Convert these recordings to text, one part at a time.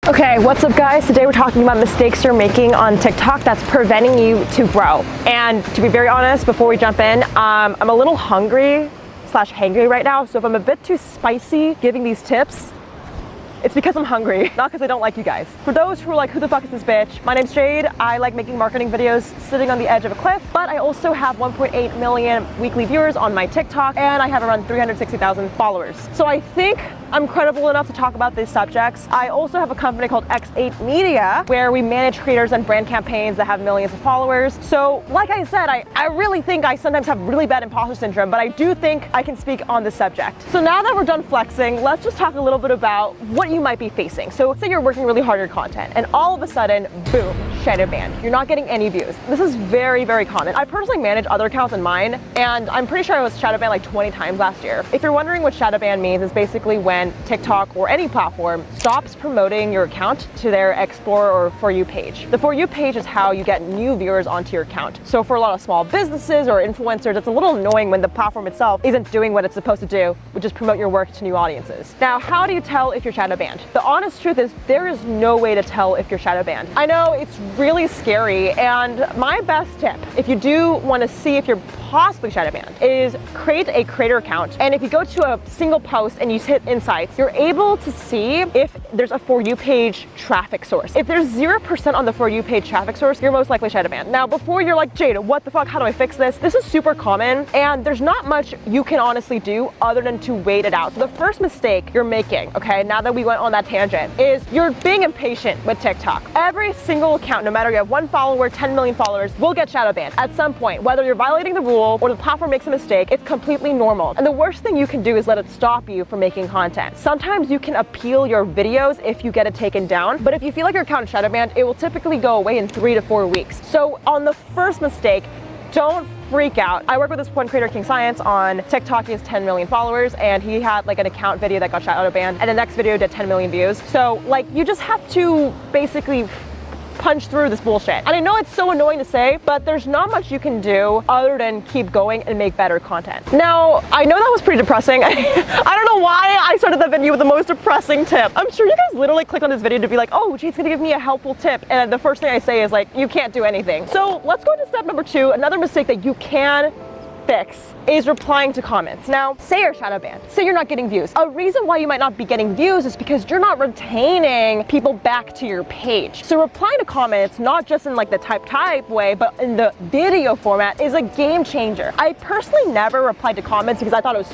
Okay, what's up guys? Today we're talking about mistakes you're making on TikTok that's preventing you to grow. And to be very honest, before we jump in, I'm a little hungry / hangry right now. So if I'm a bit too spicy giving these tips, it's because I'm hungry, not because I don't like you guys. For those who are like, who the fuck is this bitch? My name's Jade. I like making marketing videos sitting on the edge of a cliff, but I also have 1.8 million weekly viewers on my TikTok, and I have around 360,000 followers. So I think I'm credible enough to talk about these subjects. I also have a company called X8 Media, where we manage creators and brand campaigns that have millions of followers. So like I said, I really think I sometimes have really bad imposter syndrome, but I do think I can speak on this subject. So now that we're done flexing, let's just talk a little bit about what you might be facing. So say you're working really hard on your content and all of a sudden, boom, shadow banned. You're not getting any views. This is very, very common. I personally manage other accounts in mine, and I'm pretty sure I was shadow banned like 20 times last year. If you're wondering what shadow ban means, it's basically when TikTok or any platform stops promoting your account to their Explore or For You page. The For You page is how you get new viewers onto your account. So for a lot of small businesses or influencers, it's a little annoying when the platform itself isn't doing what it's supposed to do, which is promote your work to new audiences. Now, how do you tell if you're shadow banned? The honest truth is there is no way to tell if you're shadow banned. I know it's really scary, and my best tip, if you do want to see if you're possibly shadow banned, is create a creator account. And if you go to a single post and you hit insights, you're able to see if there's a For You page traffic source. If there's 0% on the For You page traffic source, you're most likely shadow banned. Now, before you're like, Jade, what the fuck, how do I fix this? This is super common, and there's not much you can honestly do other than to wait it out. So the first mistake you're making, okay, now that we went on that tangent, is you're being impatient with TikTok. Every single account, no matter you have 1 follower, 10 million followers, will get shadow banned at some point. Whether you're violating the rule or the platform makes a mistake, it's completely normal. And the worst thing you can do is let it stop you from making content. Sometimes you can appeal your videos if you get it taken down, but if you feel like your account is shadow banned, it will typically go away in 3 to 4 weeks. So on the first mistake, don't freak out. I work with this one creator, King Science, on TikTok. He has 10 million followers, and he had like an account video that got shadow banned, and the next video did 10 million views. So like, you just have to basically punch through this bullshit. And I know it's so annoying to say, but there's not much you can do other than keep going and make better content. Now, I know that was pretty depressing. I don't know why I started that video with the most depressing tip. I'm sure you guys literally clicked on this video to be like, oh, Jade's gonna give me a helpful tip. And the first thing I say is like, you can't do anything. So let's go to step number 2. Another mistake that you can fix is replying to comments. Now, say you're shadow banned, say you're not getting views. A reason why you might not be getting views is because you're not retaining people back to your page. So replying to comments, not just in like the type way, but in the video format, is a game changer. I personally never replied to comments because I thought it was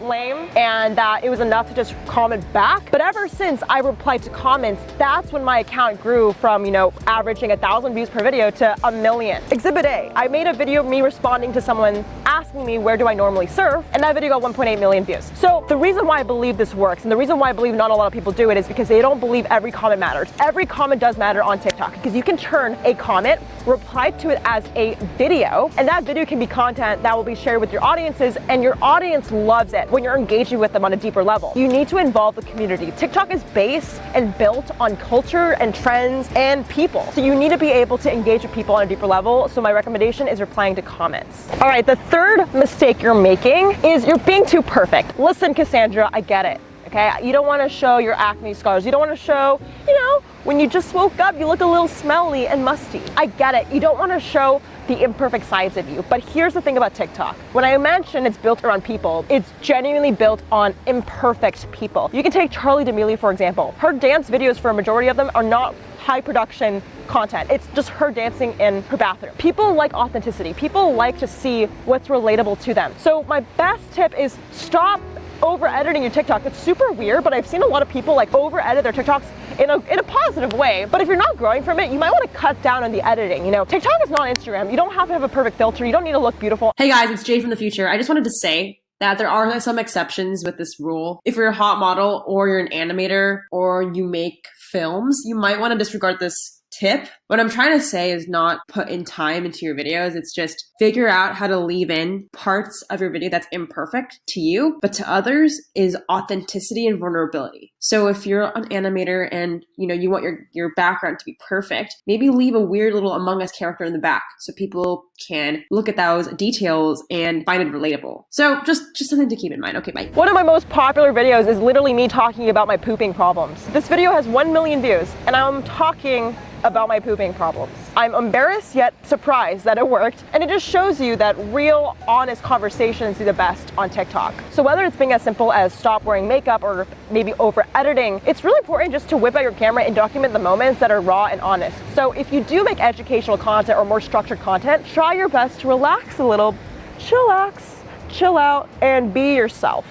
lame and that it was enough to just comment back. But ever since I replied to comments, that's when my account grew from, you know, averaging 1,000 views per video to 1 million. Exhibit A, I made a video of me responding to someone asking me where do I normally surf, and that video got 1.8 million views. So the reason why I believe this works, and the reason why I believe not a lot of people do it, is because they don't believe every comment matters. Every comment does matter on TikTok, because you can turn a comment, reply to it as a video, and that video can be content that will be shared with your audiences, and your audience loves it when you're engaging with them on a deeper level. You need to involve the community. TikTok is based and built on culture and trends and people. So you need to be able to engage with people on a deeper level. So my recommendation is replying to comments. All right, the third mistake you're making is you're being too perfect. Listen, Cassandra, I get it. Okay, you don't want to show your acne scars. You don't want to show, you know, when you just woke up, you look a little smelly and musty. I get it. You don't want to show the imperfect sides of you. But here's the thing about TikTok. When I mention it's built around people, it's genuinely built on imperfect people. You can take Charli D'Amelio, for example. Her dance videos, for a majority of them, are not high production content. It's just her dancing in her bathroom. People like authenticity. People like to see what's relatable to them. So my best tip is stop over editing your TikTok. It's super weird, but I've seen a lot of people like over edit their TikToks in a positive way. But if you're not growing from it, you might want to cut down on the editing. You know, TikTok is not Instagram. You don't have to have a perfect filter. You don't need to look beautiful. Hey guys, it's Jade from the future. I just wanted to say that there are some exceptions with this rule. If you're a hot model or you're an animator or you make films, you might want to disregard this tip. What I'm trying to say is not put in time into your videos. It's just figure out how to leave in parts of your video that's imperfect to you, but to others is authenticity and vulnerability. So if you're an animator and you want your background to be perfect, maybe leave a weird little Among Us character in the back so people can look at those details and find it relatable. So just something to keep in mind. Okay, bye. One of my most popular videos is literally me talking about my pooping problems. This video has 1 million views and I'm talking about my pooping problems. I'm embarrassed yet surprised that it worked, and it just shows you that real, honest conversations do the best on TikTok. So whether it's being as simple as stop wearing makeup or maybe over editing, it's really important just to whip out your camera and document the moments that are raw and honest. So if you do make educational content or more structured content, try your best to relax a little, chillax, chill out, and be yourself.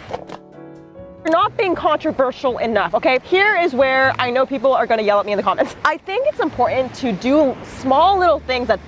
You're not being controversial enough, okay? Here is where I know people are gonna yell at me in the comments. I think it's important to do small little things that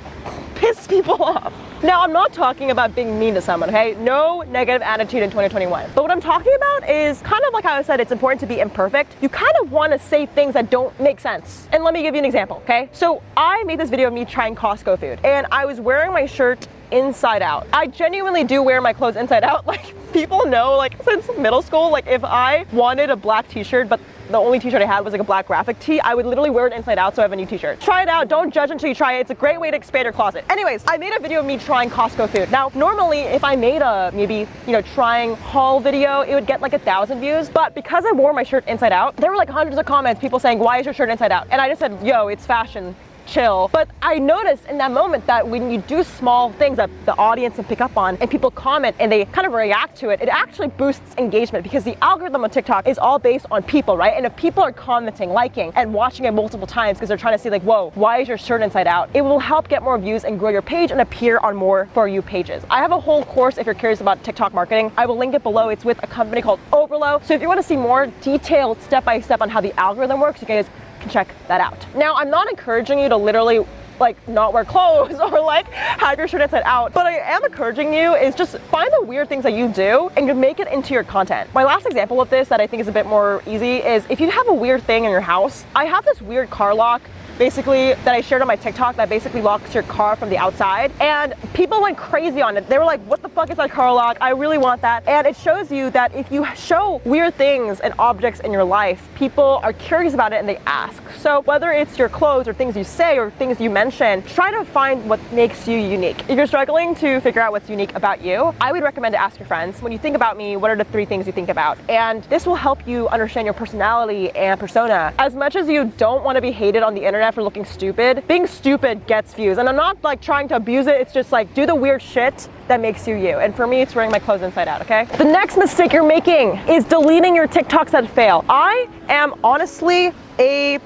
piss people off. Now, I'm not talking about being mean to someone, okay? No negative attitude in 2021. But what I'm talking about is kind of like how I said it's important to be imperfect. You kind of want to say things that don't make sense. And let me give you an example, okay? So I made this video of me trying Costco food, and I was wearing my shirt inside out. I genuinely do wear my clothes inside out. Like, people know, like, since middle school, like, if I wanted a black t-shirt, but the only t-shirt I had was like a black graphic tee, I would literally wear it inside out so I have a new t-shirt. Try it out, don't judge until you try it. It's a great way to expand your closet. Anyways, I made a video of me trying Costco food. Now, normally if I made a maybe, trying haul video, it would get like 1,000 views. But because I wore my shirt inside out, there were like hundreds of comments, people saying, why is your shirt inside out? And I just said, yo, it's fashion. Chill. But I noticed in that moment that when you do small things that the audience can pick up on and people comment and they kind of react to it, it actually boosts engagement because the algorithm on TikTok is all based on people, right? And if people are commenting, liking, and watching it multiple times because they're trying to see like, whoa, why is your shirt inside out? It will help get more views and grow your page and appear on more For You pages. I have a whole course if you're curious about TikTok marketing. I will link it below. It's with a company called WOOooOO. So if you want to see more detailed step-by-step on how the algorithm works, you guys can check that out. Now, I'm not encouraging you to literally like not wear clothes or like have your shirt inside out, but I am encouraging you is just find the weird things that you do and you make it into your content. My last example of this that I think is a bit more easy is if you have a weird thing in your house. I have this weird car lock basically that I shared on my TikTok that basically locks your car from the outside, and people went crazy on it. They were like, what the fuck is that car lock? I really want that. And it shows you that if you show weird things and objects in your life, people are curious about it and they ask. So whether it's your clothes or things you say or things you mention, try to find what makes you unique. If you're struggling to figure out what's unique about you, I would recommend to ask your friends, when you think about me, what are the 3 things you think about? And this will help you understand your personality and persona. As much as you don't want to be hated on the internet for looking stupid, being stupid gets views. And I'm not like trying to abuse it, it's just like do the weird shit that makes you you. And for me, it's wearing my clothes inside out, okay? The next mistake you're making is deleting your TikToks that fail. I am honestly a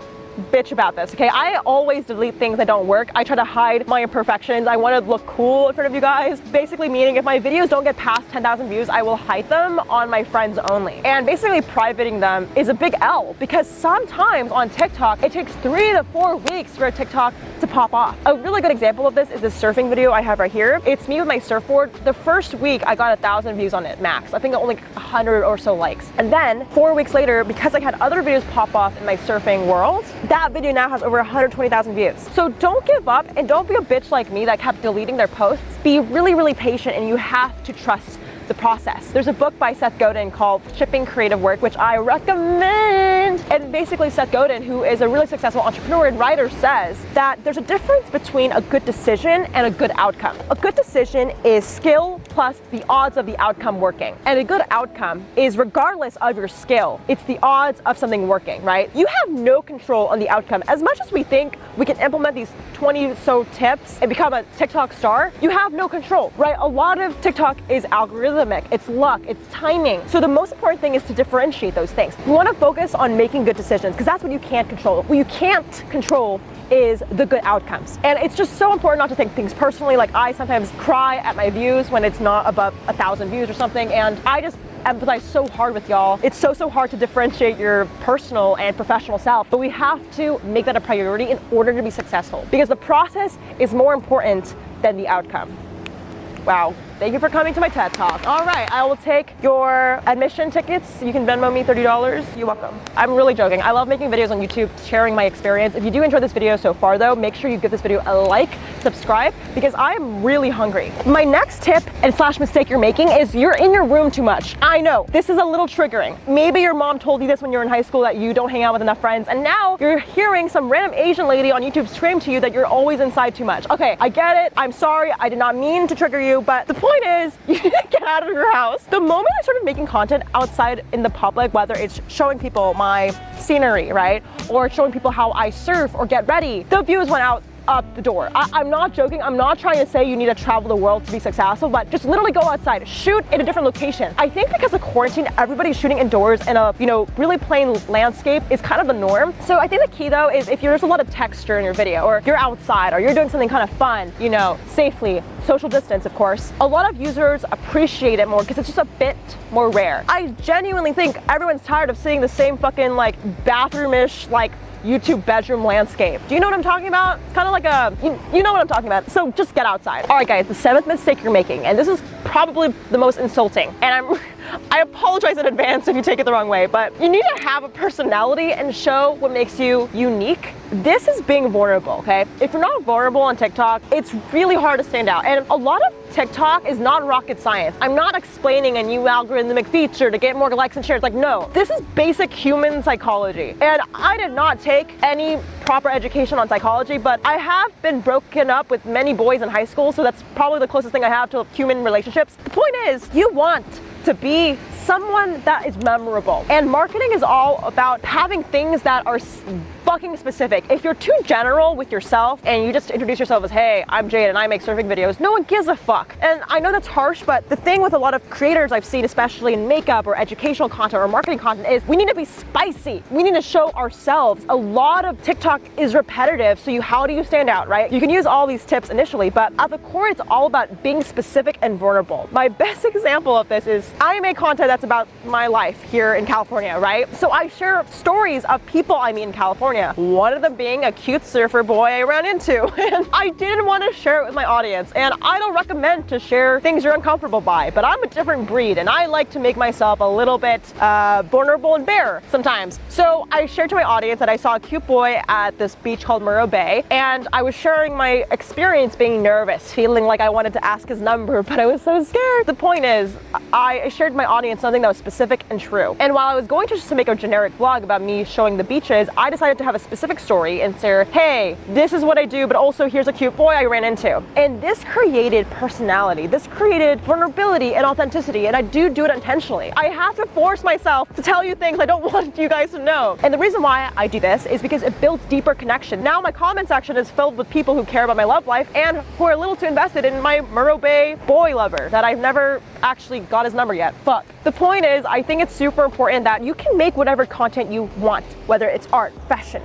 bitch about this, okay? I always delete things that don't work. I try to hide my imperfections. I want to look cool in front of you guys. Basically meaning if my videos don't get past 10,000 views, I will hide them on my friends only. And basically privating them is a big L because sometimes on TikTok, it takes 3 to 4 weeks for a TikTok to pop off. A really good example of this is this surfing video I have right here. It's me with my surfboard. The first week I got 1,000 views on it max. I think only 100 or so likes. And then 4 weeks later, because I had other videos pop off in my surfing world, that video now has over 120,000 views. So don't give up and don't be a bitch like me that kept deleting their posts. Be really, really patient and you have to trust the process. There's a book by Seth Godin called Shipping Creative Work, which I recommend. And basically Seth Godin, who is a really successful entrepreneur and writer, says that there's a difference between a good decision and a good outcome. A good decision is skill plus the odds of the outcome working. And a good outcome is regardless of your skill, it's the odds of something working, right? You have no control on the outcome. As much as we think we can implement these 20 so tips and become a TikTok star, you have no control, right? A lot of TikTok is algorithmic, it's luck, it's timing. So the most important thing is to differentiate those things. You want to focus on making good decisions because that's what you can't control. What you can't control is the good outcomes. And it's just so important not to take things personally. Like I sometimes cry at my views when it's not above 1,000 views or something, and I just empathize so hard with y'all. It's so hard to differentiate your personal and professional self, but we have to make that a priority in order to be successful because the process is more important than the outcome. Wow. Thank you for coming to my TED Talk. All right, I will take your admission tickets. You can Venmo me $30. You're welcome. I'm really joking. I love making videos on YouTube, sharing my experience. If you do enjoy this video so far though, make sure you give this video a like, subscribe, because I'm really hungry. My next tip and slash mistake you're making is you're in your room too much. I know, this is a little triggering. Maybe your mom told you this when you were in high school, that you don't hang out with enough friends, and now you're hearing some random Asian lady on YouTube scream to you that you're always inside too much. Okay, I get it. I'm sorry. I did not mean to trigger you, but the point is, you need to get out of your house. The moment I started making content outside in the public, whether it's showing people my scenery, right? Or showing people how I surf or get ready, the views went out the door. I'm not joking. I'm not trying to say you need to travel the world to be successful, but just literally go outside, shoot in a different location. I think because of quarantine, everybody's shooting indoors in a, really plain landscape is kind of the norm. So I think the key though is if there's a lot of texture in your video, or you're outside, or you're doing something kind of fun, safely, social distance, of course, a lot of users appreciate it more because it's just a bit more rare. I genuinely think everyone's tired of seeing the same fucking bathroom-ish, YouTube bedroom landscape. Do you know what I'm talking about? It's kind of like you know what I'm talking about. So just get outside. All right, guys, the 7th mistake you're making, and this is probably the most insulting, and I apologize in advance if you take it the wrong way, but you need to have a personality and show what makes you unique. This is being vulnerable, okay? If you're not vulnerable on TikTok, it's really hard to stand out. And a lot of TikTok is not rocket science. I'm not explaining a new algorithmic feature to get more likes and shares. No, this is basic human psychology. And I did not take any proper education on psychology, but I have been broken up with many boys in high school, so that's probably the closest thing I have to human relationships. The point is, you want to be someone that is memorable. And marketing is all about having things that are fucking specific. If you're too general with yourself and you just introduce yourself as, hey, I'm Jade and I make surfing videos, no one gives a fuck. And I know that's harsh, but the thing with a lot of creators I've seen, especially in makeup or educational content or marketing content, is we need to be spicy. We need to show ourselves. A lot of TikTok is repetitive, so how do you stand out, right? You can use all these tips initially, but at the core, it's all about being specific and vulnerable. My best example of this is I make content that's about my life here in California, right? So I share stories of people I meet in California. One of them being a cute surfer boy I ran into. And I didn't want to share it with my audience. And I don't recommend to share things you're uncomfortable by, but I'm a different breed and I like to make myself a little bit vulnerable and bare sometimes. So I shared to my audience that I saw a cute boy at this beach called Morro Bay, and I was sharing my experience being nervous, feeling like I wanted to ask his number, but I was so scared. The point is, I shared with my audience something that was specific and true. And while I was going to just make a generic vlog about me showing the beaches, I decided to have a specific story and say, hey, this is what I do, but also here's a cute boy I ran into. And this created personality. This created vulnerability and authenticity, and I do it intentionally. I have to force myself to tell you things I don't want you guys to know. And the reason why I do this is because it builds deeper connection. Now my comment section is filled with people who care about my love life and who are a little too invested in my Morro Bay boy lover that I've never actually got his number yet. Fuck. The point is, I think it's super important that you can make whatever content you want, whether it's art, fashion,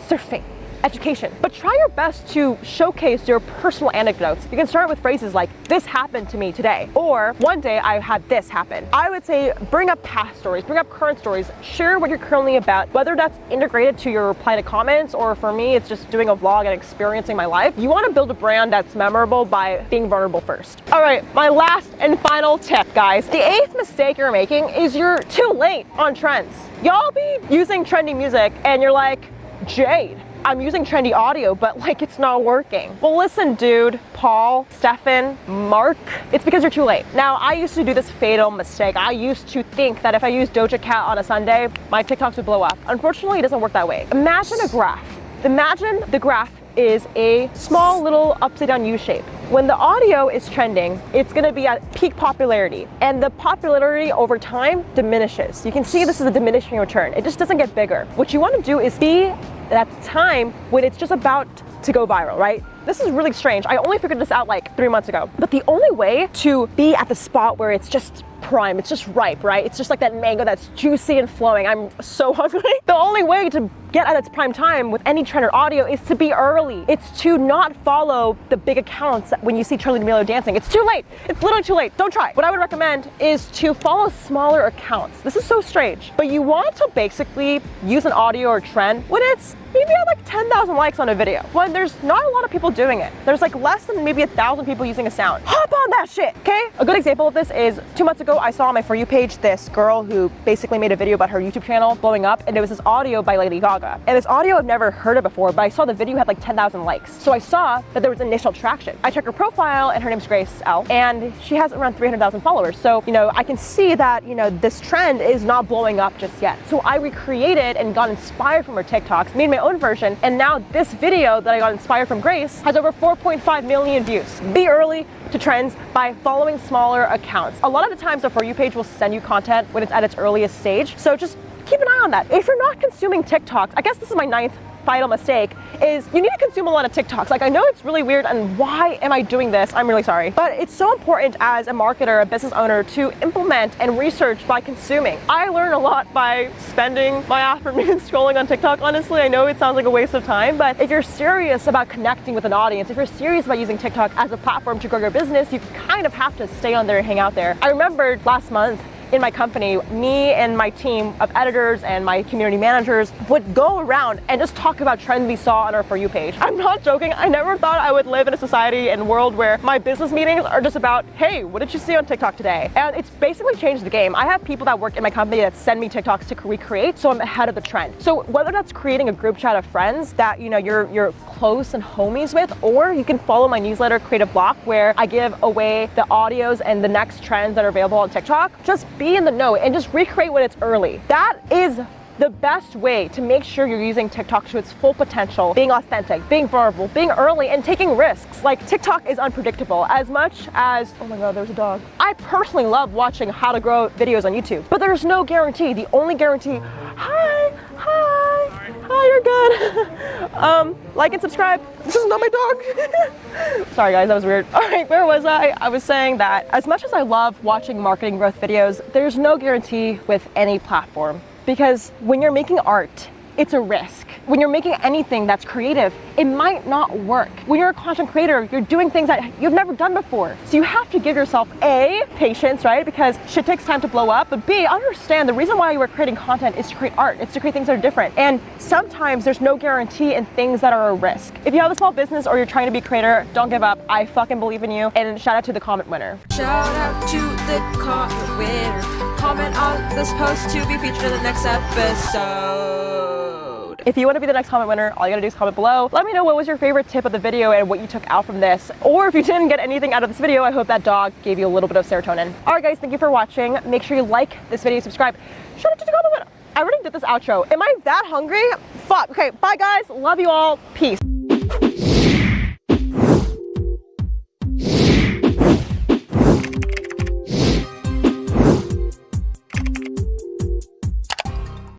surfing, education, but try your best to showcase your personal anecdotes. You can start with phrases like, this happened to me today, or one day I had this happen. I would say bring up past stories, bring up current stories, share what you're currently about, whether that's integrated to your reply to comments, or for me, it's just doing a vlog and experiencing my life. You want to build a brand that's memorable by being vulnerable first. All right, my last and final tip, guys. The 8th mistake you're making is you're too late on trends. Y'all be using trendy music and you're like, Jade, I'm using trendy audio, but it's not working. Well, listen, dude, Paul, Stefan, Mark, it's because you're too late. Now, I used to do this fatal mistake. I used to think that if I used Doja Cat on a Sunday, my TikToks would blow up. Unfortunately, it doesn't work that way. Imagine a graph. Imagine the graph is a small little upside down U shape. When the audio is trending, it's gonna be at peak popularity, and the popularity over time diminishes. You can see this is a diminishing return. It just doesn't get bigger. What you wanna do is be at the time when it's just about to go viral, right? This is really strange. I only figured this out 3 months ago. But the only way to be at the spot where it's just prime, it's just ripe, right? It's just like that mango that's juicy and flowing. I'm so hungry. The only way to get at its prime time with any trend or audio is to be early. It's to not follow the big accounts when you see Charli D'Amelio dancing. It's too late. It's literally too late. Don't try. What I would recommend is to follow smaller accounts. This is so strange, but you want to basically use an audio or trend when it's maybe at like 10,000 likes on a video, when there's not a lot of people doing it. There's like less than maybe 1,000 people using a sound. Hop on that shit, okay? A good example of this is 2 months ago, I saw on my For You page this girl who basically made a video about her YouTube channel blowing up, and it was this audio by Lady Gaga. And this audio I've never heard of before, but I saw the video had like 10,000 likes. So I saw that there was initial traction. I checked her profile and her name's Grace L, and she has around 300,000 followers. So, you know, I can see that, you know, this trend is not blowing up just yet. So I recreated and got inspired from her TikToks, made my own version, and now this video that I got inspired from Grace has over 4.5 million views. Be early to trends by following smaller accounts. A lot of the times the For You page will send you content when it's at its earliest stage, so just keep an eye on that. If you're not consuming TikToks, I guess this is my 9th final mistake, is you need to consume a lot of TikToks. Like, I know it's really weird, and why am I doing this? I'm really sorry. But it's so important as a marketer, a business owner, to implement and research by consuming. I learn a lot by spending my afternoons scrolling on TikTok. Honestly, I know it sounds like a waste of time, but if you're serious about connecting with an audience, if you're serious about using TikTok as a platform to grow your business, you kind of have to stay on there and hang out there. I remembered last month, in my company, me and my team of editors and my community managers would go around and just talk about trends we saw on our For You page. I'm not joking. I never thought I would live in a society and world where my business meetings are just about, hey, what did you see on TikTok today? And it's basically changed the game. I have people that work in my company that send me TikToks to recreate, so I'm ahead of the trend. So whether that's creating a group chat of friends that, you know, you're close and homies with, or you can follow my newsletter, Creative Block, where I give away the audios and the next trends that are available on TikTok. Just be in the know and just recreate when it's early. That is the best way to make sure you're using TikTok to its full potential, being authentic, being vulnerable, being early, and taking risks. Like, TikTok is unpredictable as much as, oh my God, there's a dog. I personally love watching how to grow videos on YouTube, but there's no guarantee. The only guarantee, hi, you're good. Like and subscribe. This is not my dog. Sorry guys, that was weird. All right, where was I? I was saying that as much as I love watching marketing growth videos, there's no guarantee with any platform. Because when you're making art, it's a risk. When you're making anything that's creative, it might not work. When you're a content creator, you're doing things that you've never done before. So you have to give yourself A, patience, right? Because shit takes time to blow up, but B, understand the reason why you are creating content is to create art. It's to create things that are different. And sometimes there's no guarantee in things that are a risk. If you have a small business or you're trying to be a creator, don't give up. I fucking believe in you. And shout out to the comment winner. Shout out to the comment winner. Comment on this post to be featured in the next episode. If you want to be the next comment winner, all you gotta do is comment below. Let me know what was your favorite tip of the video and what you took out from this. Or if you didn't get anything out of this video, I hope that dog gave you a little bit of serotonin. All right guys, thank you for watching. Make sure you like this video, subscribe. Shout out to the comment winner. I already did this outro. Am I that hungry? Fuck. Okay, bye guys. Love you all. Peace.